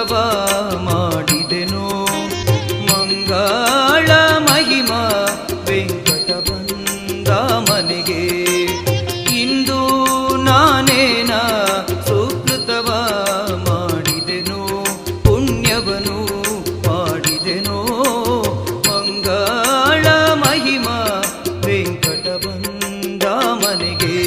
ಸುಕೃತವ ಮಾಡಿದೆನೋ ಮಂಗಳ ಮಹಿಮಾ ವೆಂಕಟ ಬಂದ ಮನೆಗೆ ಇಂದು ನಾನೇನ ಸುಕೃತವ ಮಾಡಿದೆನೋ ಪುಣ್ಯವನು ಮಾಡಿದೆನೋ ಮಂಗಳ ಮಹಿಮಾ ವೆಂಕಟ ಬಂದ ಮನೆಗೆ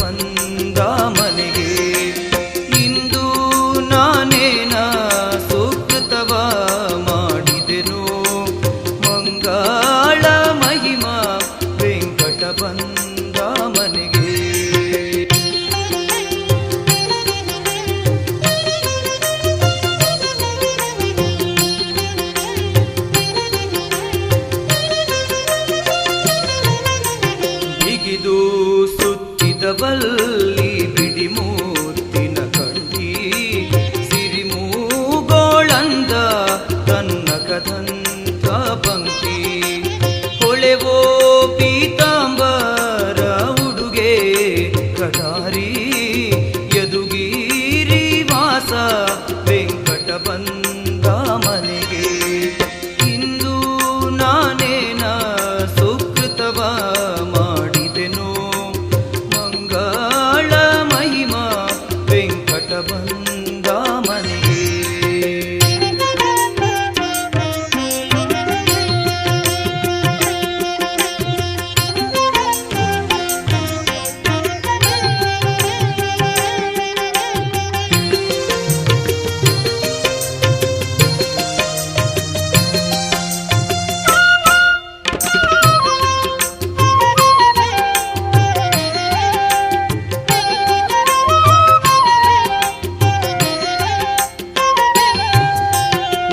ಬಂದ ಮನೆಗೆ ಇಂದು ನಾನೇನ ಸುಕೃತವ ಮಾಡಿದೆನೋ ಮಂಗಳ ಮಹಿಮಾ ವೆಂಕಟ ಬಂದ ಮನೆಗೆ ಬಿಗಿದು ಬಲ್ಲಿ ಬಿಡಿಮೂರ್ತಿನ ಕಂಡಿ ಸಿರಿಮೂಗೋಳಂದ ತನ್ನ ಕದಂತ ಪಂಕ್ತಿ ಹೊಳೆವೋ ಪೀತಾಂಬರ ಉಡುಗೆ ಕಟಾರಿ ಯದುಗಿರಿ ವಾಸ ವೆಂಕಟ ಬಂದ ಮನೆಗೆ ಇಂದು ನಾನೇನ ಸುಕೃತವ ಮಾಡಿದೆನೋ ಮಹಿಮಾ ವೆಂಕಟ ಬಂದ ಮನೆಗೆ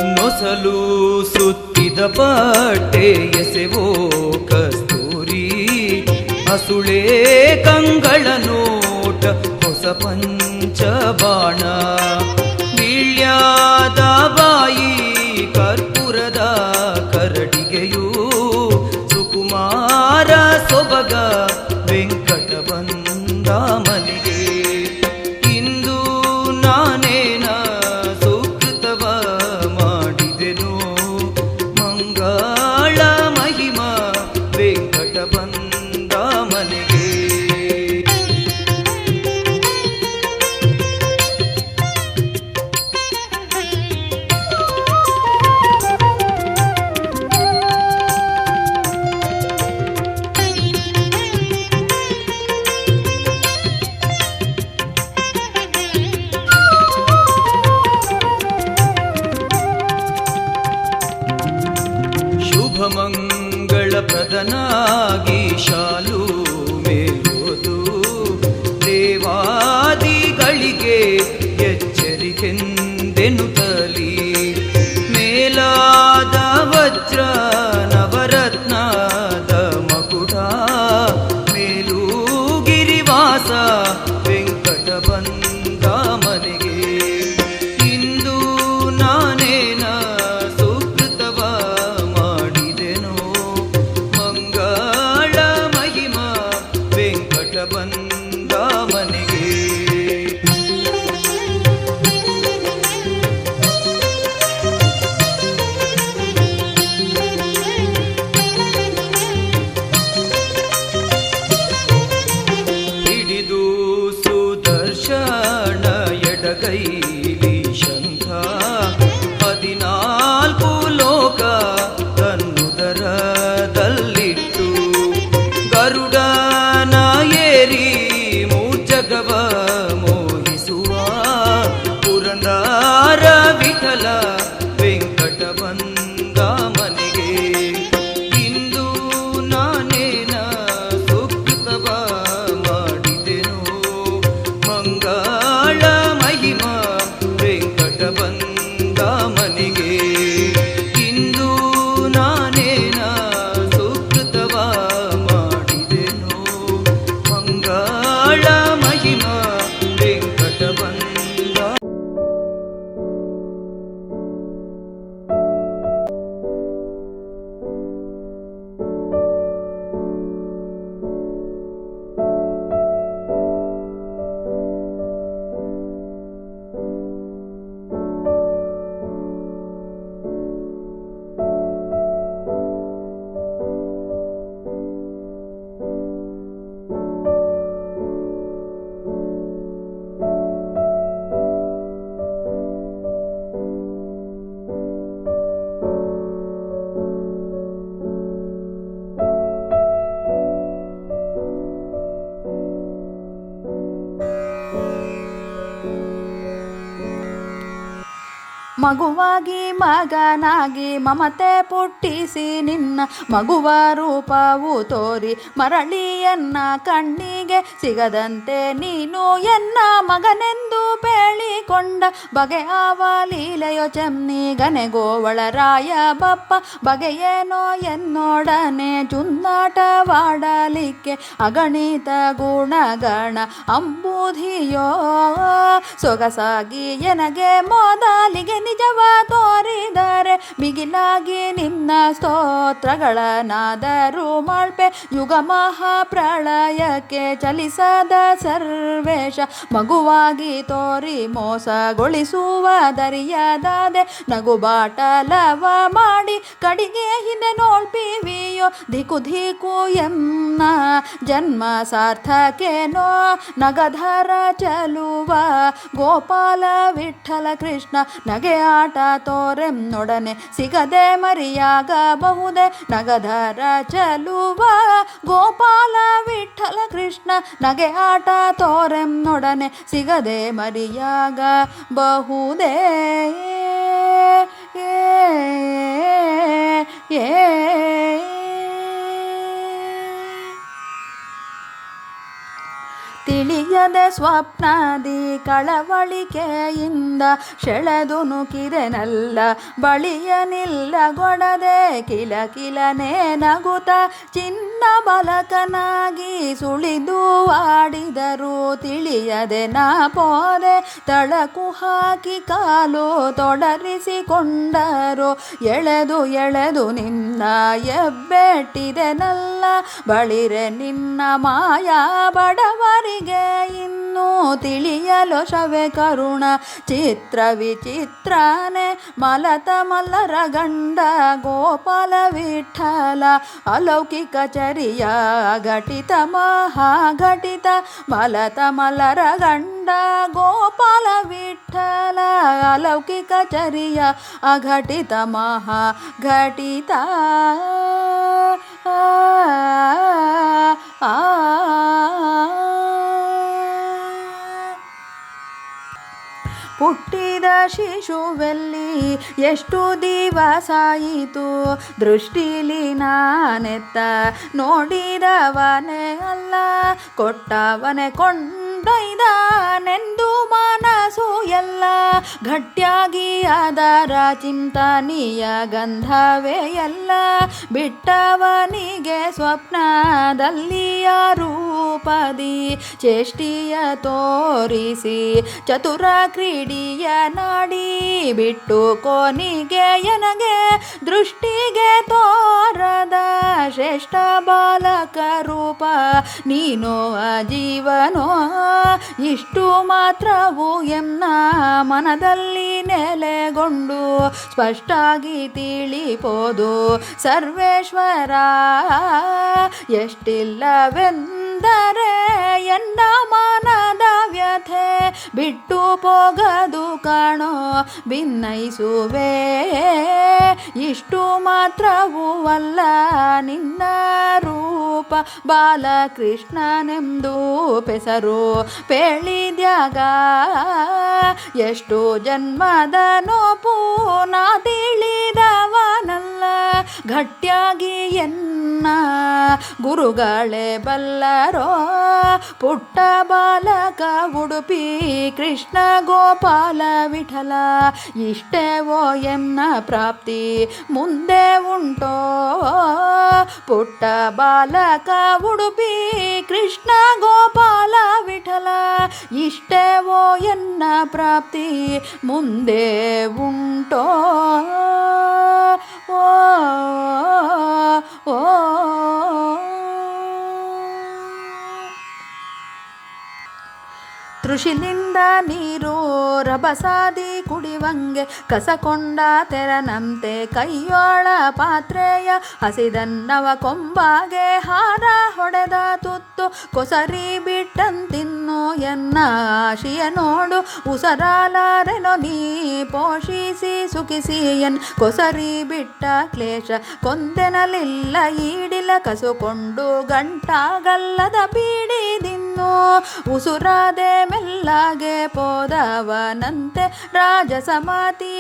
ನೊಸಲು ಸುತ್ತಿದ ಬಟ್ಟೆ ಎಸೆವೋ ಕಸ್ತೂರಿ ಹಸುಳೆ ಕಂಗಳ ನೋಟ ಹೊಸ ಪಂಚಬಾಣ ವೀಳ್ಯಾದ ಬಾಯಿ ಕರ್ಪೂರದ ಕರಡಿಗೆಯೂ ಸುಕುಮಾರ ಸೊಬಗ ವೆಂಕಟ ಬಂದ ಮನೆಗೆ ಇಂದು ನಾನೇನ ಸುಕೃತವ ಮಾಡಿದೆನೋ ಮಂಗಳ ಮಹಿಮಾ ವೆಂಕಟ ಬಂದ ಮನೆಗೆ ಮಂಗಳ ಪ್ರದನಾಗಿ ಶಾಲು ಮೇಲೋದು ದೇವಾದಿಗಳಿಗೆ ಎಚ್ಚರಿಕೆಂದೆನುತ್ತಲಿ ಮೇಲಾದ ವಜ್ರ ನವರತ್ನದ ಮಕುಟ ಮೇಲೂಗಿರಿವಾಸ ವೆಂಕಟ ಬಂದ ಮನೆಗೆ ಇಂದು ನಾನೇನ ಬಂದ ಮನೆಗೆ ಹಿಡಿದು ಸುದರ್ಶನ ಎಡಗೈಲಿ ಶಂಖ 14 ಲೋಕ ತನ್ನುದರದಲ್ಲಿಟ್ಟು ಗರುಡನ ಏರಿ ಮೂರ್ಜಗವ ಮೋಹಿಸುವ ಮಗುವಾಗಿ ಮಗನಾಗಿ ಮಮತೆ ಪುಟ್ಟಿಸಿ ನಿನ್ನ ಮಗುವ ರೂಪವು ತೋರಿ ಮರಳಿಯನ್ನ ಕಣ್ಣಿಗೆ ಸಿಗದಂತೆ ನೀನು ಎನ್ನ ಮಗನೆಂದು ಬೇಳಿಕೊಂಡ ಬಗೆಯಾವ ಲೀಲೆಯೋ ಚೆನ್ನಿಗನೆ ಗೋವಳರಾಯ ಬಪ್ಪ ಬಗೆಯೇನೋ ಎನ್ನೊಡನೆ ಚುನ್ನಾಟವಾಡಲಿಕ್ಕೆ ಅಗಣಿತ ಗುಣಗಣ ಅಂಬುಧಿಯೋ ಸೊಗಸಾಗಿ ಎನಗೆ ಮೊದಲಿಗೆ ನಿಜವ ತೋರಿದರೆ ಮಿಗಿಲಾಗಿ ನಿನ್ನ ಸ್ತೋತ್ರಗಳನ್ನಾದರೂ ಮಾಡ್ಪೆ ಯುಗ ಮಹಾಪ್ರಳಯಕ್ಕೆ ಚಲಿಸದ ಸರ್ವೇಶ ಮಗುವಾಗಿ ತೋರಿ ಮೋಸಗೊಳಿಸುವ ದರಿಯದಾದೆ ನಗುಬಾಟಲವ ಮಾಡಿ ಕಡಿಗೆ ಹಿಂದೆ ನೋಡ್ಪಿವಿಯೋ ಧಿಕು ಧಿಕು ಎನ್ನ ಜನ್ಮ ಸಾರ್ಥಕೇನೋ ನಗಧರ ಚಲುವ ಗೋಪಾಲ ವಿಠಲ ಕೃಷ್ಣ ನಗೆ ಆಟ ತೋರೆನ್ನೊಡನೆ ಸಿಗದೆ ಮರಿಯಾಗಬಹುದೇ ನಗಧರ ಚಲುವ ಗೋಪಾಲ ವಿಠಲ ಕೃಷ್ಣ ನಗೆ ಆಟ ತೋರೆನ್ನೊಡನೆ ಸಿಗದೆ ಮರಿಯಾಗಬಹುದೇ ತಿಳಿಯದೆ ಸ್ವಪ್ನದಿ ಕಳವಳಿಕೆಯಿಂದ ಸೆಳೆದು ನುಕಿದೆನಲ್ಲ ಬಳಿಯನಿಲ್ಲ ಗೊಡದೆ ಕಿಲ ಕಿಲನೆ ನಗುತ ಚಿನ್ನ ಬಲಕನಾಗಿ ಸುಳಿದು ಆಡಿದರು ತಿಳಿಯದೆ ನಾ ಪೋದೆ ತಳಕು ಹಾಕಿ ಕಾಲು ತೊಡರಿಸಿಕೊಂಡರು ಎಳೆದು ಎಳೆದು ನಿನ್ನ ಎಬ್ಬೆಟ್ಟಿದೆನಲ್ಲ ಬಳಿರೆ ನಿನ್ನ ಮಾಯಾ ಬಡವರಿಗೆ ಇನ್ನೂ ತಿಳಿಯಲು ಶವೆ ಕರುಣ ಚಿತ್ರ ವಿಚಿತ್ರನೆ ಮಲತ ಮಲ್ಲರ ಗಂಡ ಗೋಪಾಲ ವಿಠಲ ಅಲೌಕಿಕ ಚರಿಯ ಘಟಿತ ಮಹಾಘಟಿತ ಮಲತ ಮಲ್ಲರ ಗಂಡ ಗೋಪಾಲ ವಿಠಲ ಅಲೌಕಿಕ ಚರಿಯ ಅಘಟಿತ ಮಹಾಘಟಿತ ಹುಟ್ಟಿದ ಶಿಶುವೆಲ್ಲಿ ಎಷ್ಟು ದಿವಸಾಯಿತು ದೃಷ್ಟಿಲಿ ನಾನೆತ್ತ ನೋಡಿದವನೇ ಅಲ್ಲ ಕೊಟ್ಟವನೇ ಕೊಂಡೊಯ್ದನೆಂದು ಮನಸ್ಸು ಎಲ್ಲ ಗಟ್ಟಿಯಾಗಿ ಅದರ ಚಿಂತನೀಯ ಗಂಧವೇ ಎಲ್ಲ ಬಿಟ್ಟವನಿಗೆ ಸ್ವಪ್ನದಲ್ಲಿಯ ರೂಪದಿ ಚೇಷ್ಟಿಯ ತೋರಿಸಿ ಚತುರ ಕ್ರೀಡಿಯ ನಾಡಿ ಬಿಟ್ಟು ಕೊನಿಗೆ ಎನಗೆ ದೃಷ್ಟಿಗೆ ತೋರದ ಶ್ರೇಷ್ಠ ಬಾಲಕ ರೂಪ ನೀನು ಅಜೀವನೋ ಇಷ್ಟು ಮಾತ್ರವು ಎನ್ನ ಮನದಲ್ಲಿ ನೆಲೆಗೊಂಡು ಸ್ಪಷ್ಟಾಗಿ ತಿಳಿಪೋದು ಸರ್ವೇಶ್ವರ ಎಷ್ಟಿಲ್ಲವೆಂದರೆ ಎನ್ನ ಮನದ ವ್ಯಥೆ ಬಿಟ್ಟು ಹೋಗದು ಕಾಣೋ ಭಿನ್ನೈಸುವೆ ಇಷ್ಟು ಮಾತ್ರವೂ ಅಲ್ಲ ನಿನ್ನ ರೂಪ ಬಾಲಕೃಷ್ಣನೆಂದು ಪೆಸರು ಪೇಳಿದ್ಯಾಗ ಎಷ್ಟು ಜನ್ಮದ ನೋಪು ನಾ ತಿಳಿದವನಲ್ಲ ಗಟ್ಟಿಯಾಗಿ ಎನ್ನ ಗುರುಗಳೇ ಬಲ್ಲರೋ ಪುಟ್ಟ ಬಾಲಕ ಉಡುಪಿ ಕೃಷ್ಣ ಗೋಪಾಲ ವಿಠಲ ಇಷ್ಟೇವೋ ಎನ್ನ ಪ್ರಾಪ್ತಿ ಮುಂದೆ ಉಂಟೋ ಪುಟ್ಟ ಬಾಲಕ ಉಡುಪಿ ಕೃಷ್ಣ ಗೋಪಾಲ ವಿಠಲ ಇಷ್ಟೇವೋ ಎನ್ನ ಪ್ರಾಪ್ತಿ ಮುಂದೆ ಉಂಟೋ ಓ ಓ ತೃಷಿಲಿಂದ ನೀರು ರಭಸಾದಿ ಕುಡಿವಂಗೆ ಕಸಕೊಂಡ ತೆರನಂತೆ ಕೈಯೊಳ ಪಾತ್ರೆಯ ಹಸಿದನ್ನವ ಕೊಂಬಾಗೆ ಹಾರ ಹೊಡೆದ ತುತ್ತು ಕೊಸರಿ ಬಿಟ್ಟಂತಿನ್ನು ಎನ್ನ ಆಶಿಯ ನೋಡು ಉಸರಾಲಾರೆನೋ ನೀ ಪೋಷಿಸಿ ಸುಖಿಸಿ ಎನ್ ಕೊಸರಿ ಬಿಟ್ಟ ಕ್ಲೇಶ ಕೊಂದೆನಲಿಲ್ಲ ಈಡಿಲ ಕಸುಕೊಂಡು ಗಂಟಾಗಲ್ಲದ ಬೀಡಿದಿಂದ ಉಸುರಾದೆ ಮೆಲ್ಲಗೆ ಪೋದವನಂತೆ ರಾಜಸಮಾತಿಯವನಿಗೆ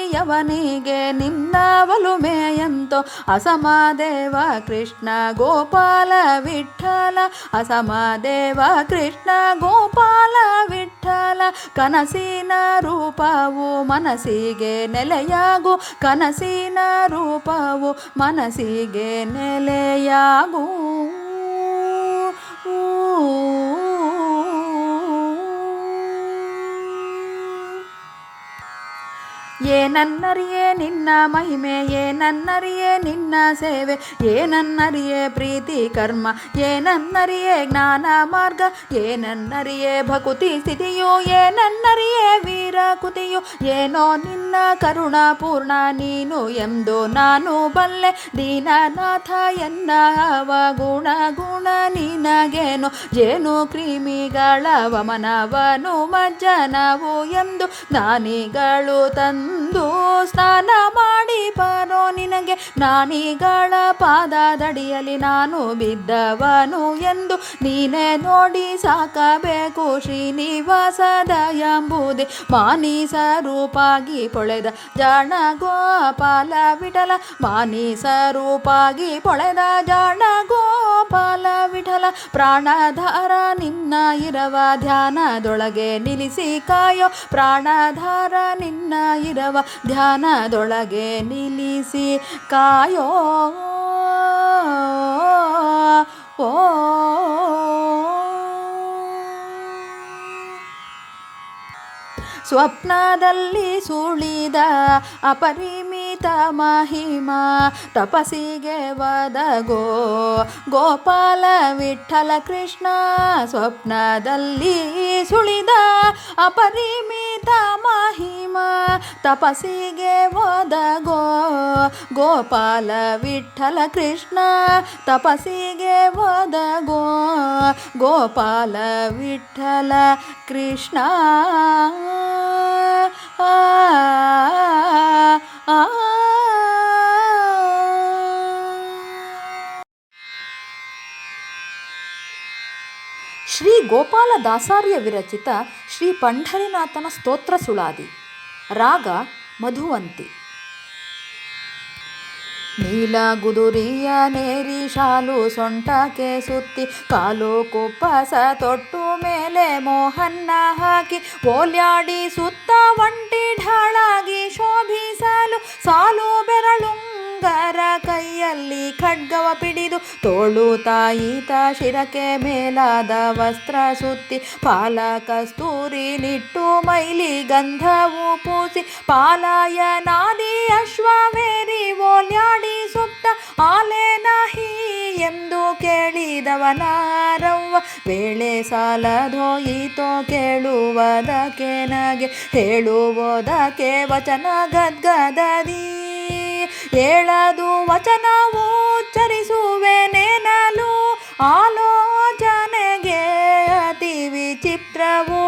ನಿನ್ನ ಒಲುಮೆಯಂತೋ ಅಸಮದೇವ ಕೃಷ್ಣ ಗೋಪಾಲ ವಿಠಲ ಅಸಮದೇವ ಕೃಷ್ಣ ಗೋಪಾಲ ವಿಠಲ ಕನಸಿನ ರೂಪವು ಮನಸ್ಸಿಗೆ ನೆಲೆಯಾಗು ಕನಸಿನ ರೂಪವು ಮನಸ್ಸಿಗೆ ನೆಲೆಯಾಗು ಏನನ್ನರಿಯೇ ನಿನ್ನ ಮಹಿಮೆ ಏನನ್ನರಿಯೇ ನಿನ್ನ ಸೇವೆ ಏನನ್ನರಿಯೇ ಪ್ರೀತಿ ಕರ್ಮ ಏನನ್ನರಿಯೇ ಜ್ಞಾನ ಮಾರ್ಗ ಏನನ್ನರಿಯೇ ಭಕುತಿ ಸ್ಥಿತಿಯು ಏನನ್ನರಿಯೇ ವೀರ ಕುತಿಯು ಏನೋ ನಿನ್ನ ಕರುಣ ಪೂರ್ಣ ನೀನು ಎಂದು ನಾನು ಬಲ್ಲೆ ದೀನನಾಥ ಎನ್ನ ಅವಗುಣ ಗುಣ ನಿನಗೇನು ಜೇನು ಕ್ರಿಮಿಗಳ ವಮನವನು ಮಜ್ಜನವು ಎಂದು ಜ್ಞಾನಿಗಳು ತಂದು ಸ್ನಾನ ಮಾಡಿ ಬರೋ ನಿನಗೆ ಜ್ಞಾನಿಗಳ ಪಾದದಡಿಯಲ್ಲಿ ನಾನು ಬಿದ್ದವನು ಎಂದು ನೀನೇ ನೋಡಿ ಸಾಕಬೇಕು ಶ್ರೀನಿವಾಸ ದಯಾಂಬುದೆ ಮಾನೀಸ ರೂಪಾಗಿ ಪೊಳೆದ ಜಾಣ ಗೋಪಾಲ ವಿಠಲ ಮಾನೀಸ ರೂಪಾಗಿ ಪೊಳೆದ ಜಾಣ ಗೋಪಾಲ ವಿಠಲ ಪ್ರಾಣಧಾರ ನಿನ್ನ ಇರವ ಧ್ಯಾನದೊಳಗೆ ನಿಲ್ಲಿಸಿ ಕಾಯೋ ಪ್ರಾಣಧಾರ ನಿನ್ನ ಇರವ ಧ್ಯಾನದೊಳಗೆ ನಿಲ್ಲಿಸಿ ಕಾಯೋ ಓ ಸ್ವಪ್ನದಲ್ಲಿ ಸುಳಿದ ಅಪರಿಮಿತ ಮಹಿಮಾ ತಪಸ್ಸಿಗೆ ಒದಗೋ ಗೋಪಾಲ ವಿಠಲ ಕೃಷ್ಣ ಸ್ವಪ್ನದಲ್ಲಿ ಸುಳಿದ ಅಪರಿಮಿತ ಮಹಿಮಾ ತಪಸ್ಸಿಗೆ ಒದಗೋ ಗೋಪಾಲ ವಿಠಲ ಕೃಷ್ಣ ತಪಸ್ಸಿಗೆ ಒದಗೋ ಗೋಪಾಲ ವಿಠಲ ಕೃಷ್ಣ ಶ್ರೀ ಗೋಪಾಲ ದಾಸಾರ್ಯ ವಿರಚಿತ ಶ್ರೀ ಪಂಢರಿನಾಥನ ಸ್ತೋತ್ರ ಸುಳಾದಿ ರಾಗ ಮಧುವಂತಿ. ನೀಲ ಗುದುರಿಯ ನೇರಿ ಶಾಲು ಸೊಂಟಕ್ಕೆ ಸುತ್ತಿ ಕಾಲು ಕುಪ್ಪಸ ತೊಟ್ಟು ಮೇಲೆ ಮೋಹನ್ನ ಹಾಕಿ ಓಲ್ಯಾಡಿ ಸುತ್ತ ಒಂಟಿ ಢಾಳಾಗಿ ಶೋಭಿಸಲು ಸಾಲು ಬೆರಳುಂಗರ ಕೈಯಲ್ಲಿ ಖಡ್ಗವ ಪಿಡಿದು ತೋಳು ತಾಯಿತ ಶಿರಕ್ಕೆ ಮೇಲಾದ ವಸ್ತ್ರ ಸುತ್ತಿ ಪಾಲ ಕಸ್ತೂರಿ ನಿಟ್ಟು ಮೈಲಿ ಗಂಧವು ಪೂಸಿ ಪಾಲಾಯನಾದಿ ಅಶ್ವಮೇರಿ ಓಲ್ಯಾಡಿ ಸುತ್ತ ಆಲೇನಹಿ ಎಂದು ಕೇಳಿದವನಾರವ್ವ ವೇಳೆ ಸಾಲದೋಯಿತೋ ಕೇಳುವುದಕ್ಕೆ ನಗೆ ಹೇಳುವುದಕ್ಕೆ ವಚನ ಗದ್ಗದದಿ ಹೇಳದು ವಚನವು ಉಚ್ಚರಿಸುವೆನೇನಲು ಆಲೋಚನೆಗೆ ಅತಿ ವಿಚಿತ್ರವು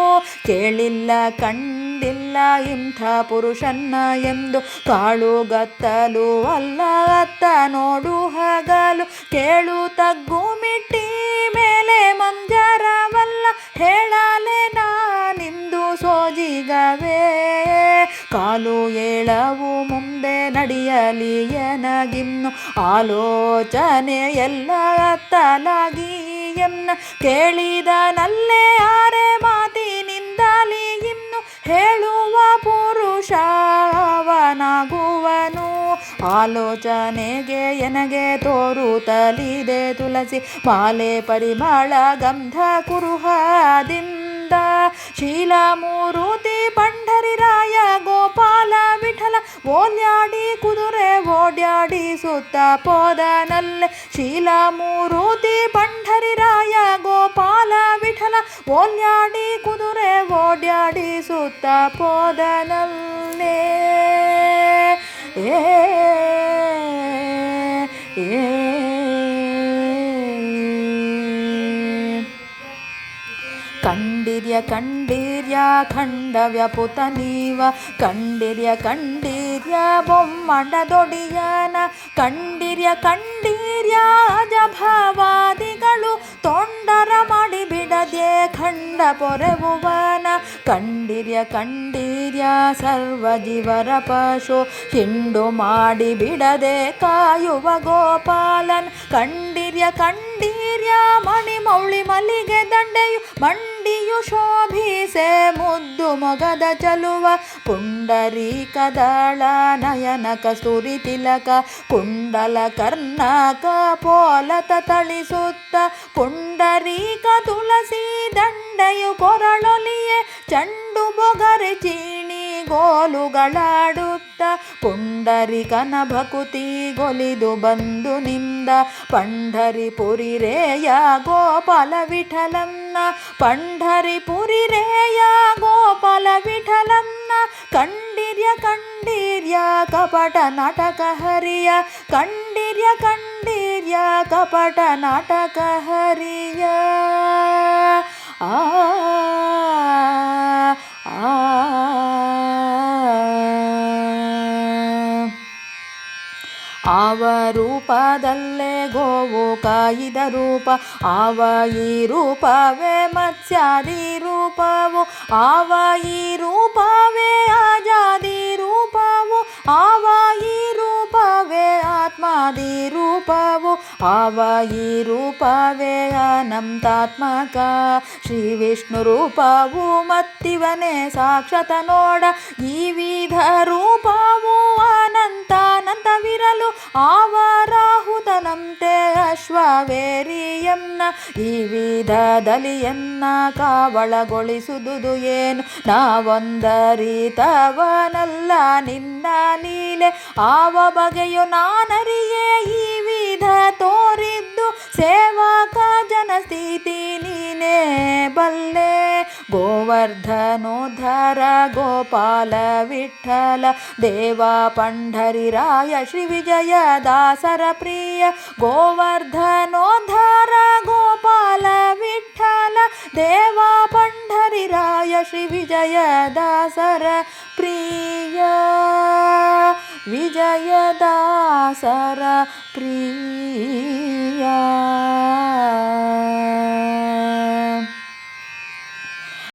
ಕೇಳಿಲ್ಲ ಕಂಡಿಲ್ಲ ಇಂಥ ಪುರುಷನ್ನ ಎಂದು ಕಾಳುಗತ್ತಲು ಅಲ್ಲ ಅತ್ತ ನೋಡು ಹಗಲು ಕೇಳು ತಗ್ಗು ಮಿಟ್ಟಿ ಮೇಲೆ ಮಂಜರವಲ್ಲ ಹೇಳಲೆ ನಾನಿಂದು ಸೋಜಿಗವೇ ಕಾಲು ಏಳವು ಮುಂದೆ ನಡೆಯಲಿ ಎನಗಿನ್ನು ಆಲೋಚನೆ ಎಲ್ಲ ಅತ್ತಲಾಗಿ ಎನ್ನ ಕೇಳಿದನಲ್ಲೇ ಆರೆ ಮಾತಿನಿಂದಲಿ ಇನ್ನು ಹೇಳುವ ಪುರುಷವನಾಗುವನು ಆಲೋಚನೆಗೆ ಎನಗೆ ತೋರುತ್ತಲಿದೆ ತುಳಸಿ ಮಾಲೆ ಪರಿಮಳ ಗಂಧ ಕುರುಹದಿಂದ ಶೀಲಮೂರುತಿ ಪಂಢರಿರಾಯ ಗೋಪಾಲ ವಿಠಲ ಓಲ್ಯಾಡಿ ಕುದುರೆ ಓಡ್ಯಾಡಿ ಸುತ್ತ ಪೋದನಲ್ಲೆ ಶೀಲಮೂರುತಿ ಪಂಢರಿರಾಯ ಗೋಪಾಲ ವಿಠಲ ಓಲ್ಯಾಡಿ ಕುದುರೆ ಓಡ್ಯಾಡಿ ಸುತ್ತ ಪೋದನಲ್ಲೆ ಕಂಡಿರ್ಯ ಕಂಡೀರ್ಯ ಖಂಡವ್ಯಪುತ ನೀವ ಕಂಡಿರ್ಯ ಕಂಡೀರ್ಯ ಬೊಮ್ಮಂಡದೊಡಿಯನ ಕಂಡಿರ್ಯ ಕಂಡೀರ್ಯ ಅಜಭಾವಾದಿಗಳು ತೊಂಡರ ಮಾಡಿ ಬಿಡದೆ ಖಂಡ ಪೊರೆವುವನ ಕಂಡಿರ್ಯ ಕಂಡೀರ್ಯ ಸರ್ವ ಜೀವರ ಪಶು ಹಿಂಡು ಮಾಡಿ ಬಿಡದೆ ಕಾಯುವ ಗೋಪಾಲನ್ ಕಂಡಿರ್ಯ ಕಂಡೀರ್ಯ ಮಣಿ ಮೌಳಿ ಮಲ್ಲಿಗೆ ದಂಡೆಯು ಮಂಡಿಯು ಶೋಭಿಸೆ ಮುದ್ದು ಮೊಗದ ಚಲುವ ಪುಂಡರೀಕದಳ ನಯನ ಕಸ್ತೂರಿ ತಿಲಕ ಕುಂಡಲ ಕರ್ನಾಕ ಪೋಲತ ತಳಿಸುತ್ತ ಪುಂಡರೀಕ ತುಳಸಿ ದಂಡೆಯು ಕೊರಳೊಲಿಯೆ ಚಂಡು ಬೊಗರೆ ಚೀಣಿ ಗೋಲುಗಳಾಡುತ್ತ ಪುಂಡರಿಕನ ಭಕುತಿ ಗೊಲಿದು ಬಂದು ನಿಂದ ಪಂಢರಿಪುರಿರೇಯ ಗೋಪಾಲ ವಿಠಲಂನ ಪಂಢರಿಪುರಿರೇಯ ಗೋಪಾಲ ವಿಠಲಂನ ಕಂಡಿರ್ಯ ಕಂಡೀರ್ಯ ಕಪಟ ನಾಟಕ ಹರಿಯ ಕಂಡಿರ್ಯ ಕಂಡೀರ್ಯ ಕಪಟ ನಾಟಕ ಹರಿಯ ಆ ಆವ ರೂಪದಲ್ಲೇ ಗೋವು ಕಾಯಿದ ರೂಪ ಆವ ಈ ರೂಪವೇ ಮತ್ಸ್ಯಾದಿ ರೂಪವು ಆವ ಈ ರೂಪವೇ ಆಜಾದಿ ರೂಪವು ಆವ ಈ ರೂಪವೇ ಆತ್ಮಾದಿ ರೂಪವು ಆವ ಈ ರೂಪವೇ ಅನಂತಾತ್ಮಕ ಶ್ರೀ ವಿಷ್ಣು ರೂಪವು ಮತ್ತಿವನೇ ಸಾಕ್ಷಾತ ನೋಡ ಈ ವಿಧ ರೂಪವು ಅನಂತಾನಂತವಿರಲು ಆವರಾಹುತನಂತೆ ಅಶ್ವವೇರಿಯನ್ನ ಈ ವಿಧದಲಿಯನ್ನ ಕಾವಳಗೊಳಿಸುವುದು ಏನು ನಾವೊಂದರಿತವನಲ್ಲ ನಿನ್ನ ಲೀಲೆ ಆವ ಬಗೆಯು ನಾನರಿಯೇ ಈ ವಿಧ ತೋರಿದ್ದು ಸೇವಕ ಜನಸ್ಥಿತಿ ನೀನೇ ಬಲ್ಲೆ ಗೋವರ್ಧನೋದ್ಧಾರ ಗೋಪಾಲ ವಿಠಲ ದೇವ ಪಂಢರಿರಾಯ ಶ್ರೀ ವಿಜಯ ದಾಸರ ಪ್ರಿಯ ಗೋವರ್ಧನೋದ್ಧಾರ ಗೋಪಾಲ ವಿಠಲ ದೇವ ಪಂಢರಿರಾಯ ಶ್ರೀ ವಿಜಯ ದಾಸರ ಪ್ರಿಯ ವಿಜಯದಾಸರ ಪ್ರಿಯ.